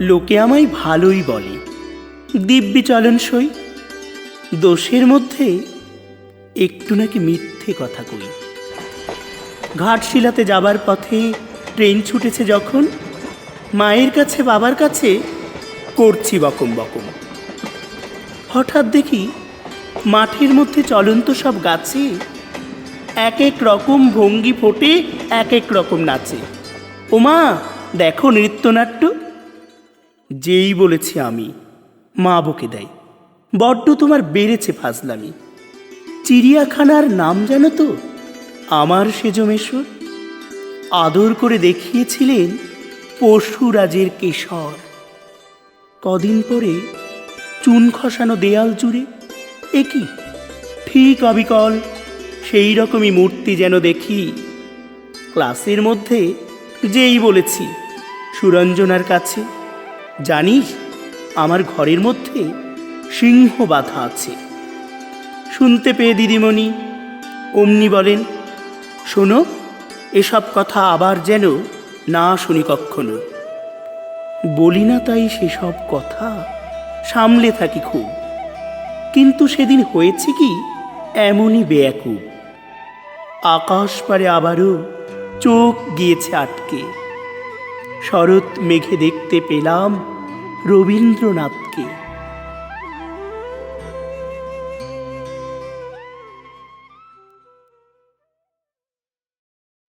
লোকে আমায় ভালোই বলে, দিব্যি চলনসই। দোষের মধ্যে একটু নাকি মিথ্যে কথা কই। ঘাটশিলাতে যাবার পথে ট্রেন ছুটেছে যখন, মায়ের কাছে বাবার কাছে করছি বকম বকম। হঠাৎ দেখি মাঠের মধ্যে চলন্ত সব গাছে এক এক রকম ভঙ্গি ফোটে, এক এক রকম নাচে। ওমা, দেখো নৃত্যনাট্য। যেই বলেছি আমি, মা বকে দেয়, বড্ড তোমার বেড়েছে ফাজলামি। চিড়িয়াখানার নাম জানো তো? আমার সেজমেশ্বর। আদর করে দেখিয়েছিলেন পশুরাজের কেশর। কদিন পরে চুন খসানো দেয়াল জুড়ে এ কি ঠিক অবিকল সেই রকমই মূর্তি যেন দেখি। ক্লাসের মধ্যে যেই বলেছি সুরঞ্জনার কাছে, জানিস আমার ঘরের মধ্যে সিংহ বাঁধা আছে। শুনতে পেয়ে দিদিমণি অমনি বলেন, শোনো, এসব কথা আবার যেন না শুনি কক্ষনো। বলি না তাই সেসব কথা, সামলে থাকি খুব। কিন্তু সেদিন হয়েছে কি এমনই বেয়াকুব। আকাশ পারে আবারও চোখ গিয়েছে আটকে। শরৎ মেঘে দেখতে পেলাম রবীন্দ্রনাথকে।